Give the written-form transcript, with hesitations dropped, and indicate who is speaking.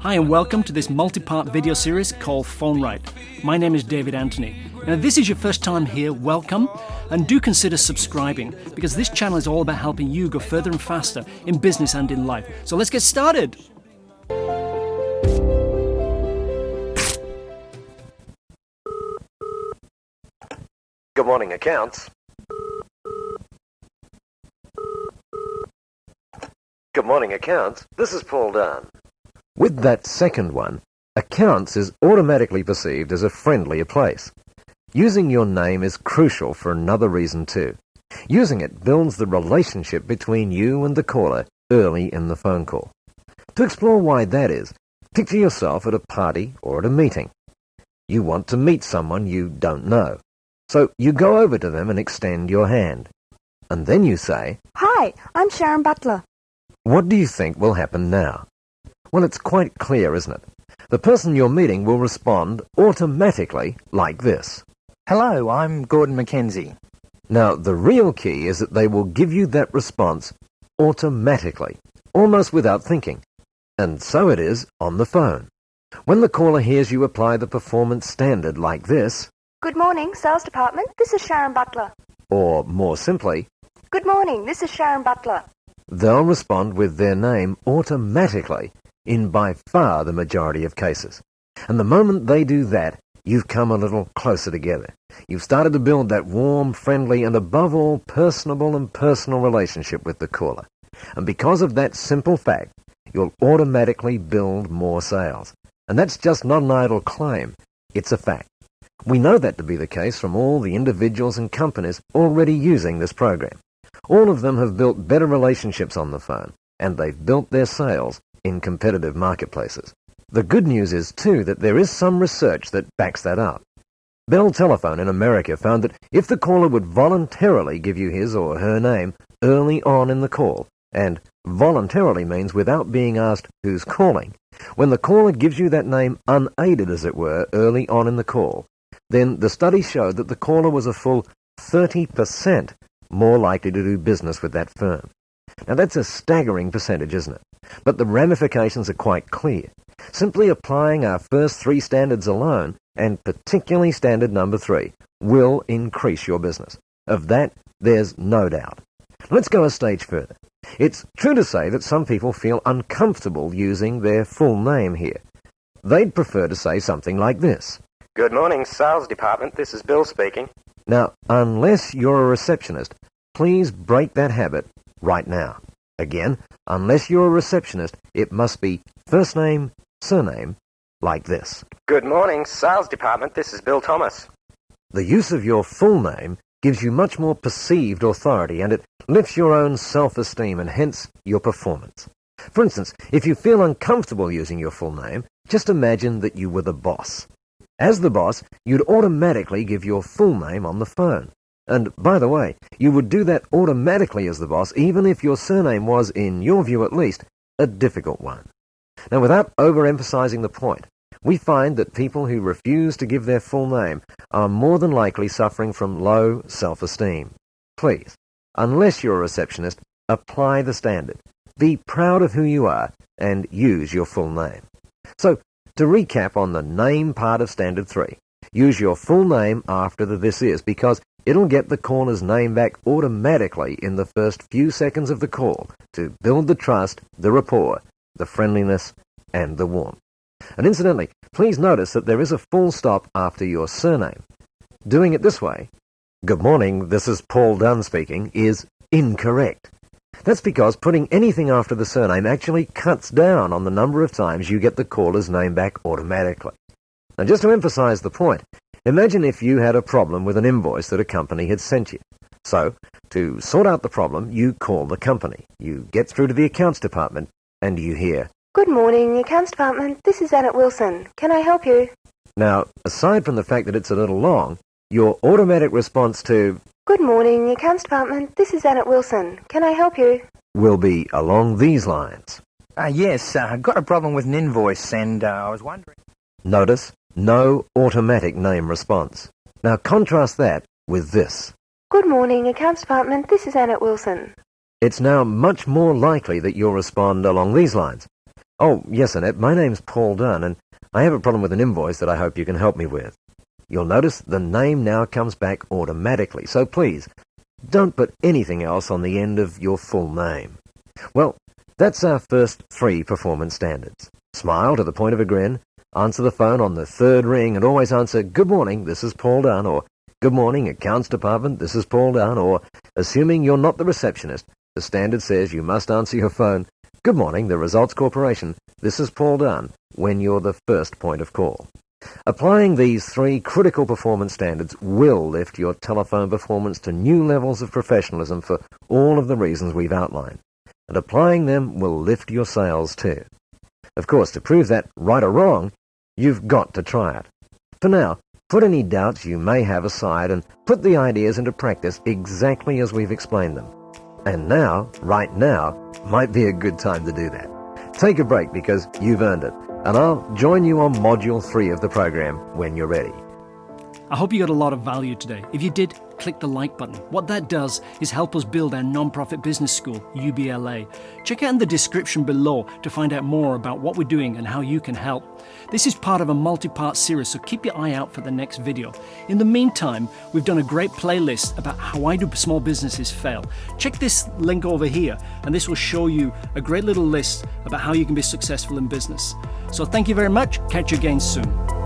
Speaker 1: Hi and welcome to this multi-part video series called Phone Right. My name is David Anthony. Now, if this is your first time here, welcome, and do consider subscribing because this channel is all about helping you go further and faster in business and in life. So let's get started.
Speaker 2: Good morning, accounts. Good morning, accounts. This is Paul Dunn. With that second one, accounts is automatically perceived as a friendlier place. Using your name is crucial for another reason too. Using it builds the relationship between you and the caller early in the phone call. To explore why that is, picture yourself at a party or at a meeting. You want to meet someone you don't know. So you go over to them and extend your hand. And then you say,
Speaker 3: "Hi, I'm Sharon Butler."
Speaker 2: What do you think will happen now? Well, it's quite clear, isn't it? The person you're meeting will respond automatically like this.
Speaker 4: Hello, I'm Gordon Mackenzie.
Speaker 2: Now, the real key is that they will give you that response automatically, almost without thinking. And so it is on the phone. When the caller hears you apply the performance standard like this,
Speaker 3: "Good morning, sales department. This is Sharon Butler."
Speaker 2: or more simply,
Speaker 3: "Good morning, this is Sharon Butler."
Speaker 2: they'll respond with their name automatically in by far the majority of cases. And the moment they do that, you've come a little closer together. You've started to build that warm, friendly, and above all, personable and personal relationship with the caller. And because of that simple fact, you'll automatically build more sales. And that's just not an idle claim. It's a fact. We know that to be the case from all the individuals and companies already using this program. All of them have built better relationships on the phone, and they've built their sales in competitive marketplaces. The good news is, too, that there is some research that backs that up. Bell Telephone in America found that if the caller would voluntarily give you his or her name early on in the call, and voluntarily means without being asked who's calling, when the caller gives you that name unaided, as it were, early on in the call, then the study showed that the caller was a full 30% more likely to do business with that firm. Now that's a staggering percentage, isn't it? But the ramifications are quite clear. Simply applying our first three standards alone, and particularly standard number 3, will increase your business. Of that, there's no doubt. Let's go a stage further. It's true to say that some people feel uncomfortable using their full name here. They'd prefer to say something like this.
Speaker 5: Good morning, sales department. This is Bill speaking.
Speaker 2: Now, unless you're a receptionist, please break that habit right now. Again, unless you're a receptionist, it must be first name, surname, like this.
Speaker 5: Good morning, sales department. This is Bill Thomas.
Speaker 2: The use of your full name gives you much more perceived authority, and it lifts your own self-esteem and hence your performance. For instance, if you feel uncomfortable using your full name, just imagine that you were the boss. As the boss, you'd automatically give your full name on the phone. And, by the way, you would do that automatically as the boss, even if your surname was, in your view at least, a difficult one. Now, without overemphasizing the point, we find that people who refuse to give their full name are more than likely suffering from low self-esteem. Please, unless you're a receptionist, apply the standard. Be proud of who you are and use your full name. So, to recap on the name part of Standard 3, use your full name after the "this is" because it'll get the caller's name back automatically in the first few seconds of the call to build the trust, the rapport, the friendliness, and the warmth. And incidentally, please notice that there is a full stop after your surname. Doing it this way, "Good morning, this is Paul Dunn speaking," is incorrect. That's because putting anything after the surname actually cuts down on the number of times you get the caller's name back automatically. Now, just to emphasize the point, imagine if you had a problem with an invoice that a company had sent you. So, to sort out the problem, you call the company. You get through to the accounts department, and you hear,
Speaker 3: "Good morning, accounts department. This is Annette Wilson. Can I help you?"
Speaker 2: Now, aside from the fact that it's a little long, your automatic response to
Speaker 3: "Good morning, accounts department. This is Annette Wilson. Can I help you?"
Speaker 2: will be along these lines.
Speaker 4: Yes, I've got a problem with an invoice and I was wondering...
Speaker 2: Notice, no automatic name response. Now contrast that with this.
Speaker 3: "Good morning, accounts department. This is Annette Wilson."
Speaker 2: It's now much more likely that you'll respond along these lines. Oh, yes, Annette, my name's Paul Dunn, and I have a problem with an invoice that I hope you can help me with. You'll notice the name now comes back automatically, so please, don't put anything else on the end of your full name. Well, that's our first 3 performance standards. Smile to the point of a grin, answer the phone on the 3rd ring, and always answer, "Good morning, this is Paul Dunn," or "Good morning, accounts department, this is Paul Dunn," or, assuming you're not the receptionist, the standard says you must answer your phone, "Good morning, the Results Corporation, this is Paul Dunn," when you're the first point of call. Applying these 3 critical performance standards will lift your telephone performance to new levels of professionalism for all of the reasons we've outlined. And applying them will lift your sales too. Of course, to prove that right or wrong, you've got to try it. For now, put any doubts you may have aside and put the ideas into practice exactly as we've explained them. And now, right now, might be a good time to do that. Take a break because you've earned it, and I'll join you on Module 3 of the program when you're ready.
Speaker 1: I hope you got a lot of value today. If you did, click the like button. What that does is help us build our non-profit business school, UBLA. Check out in the description below to find out more about what we're doing and how you can help. This is part of a multi-part series, so keep your eye out for the next video. In the meantime, we've done a great playlist about how why do small businesses fail. Check this link over here, and this will show you a great little list about how you can be successful in business. So thank you very much. Catch you again soon.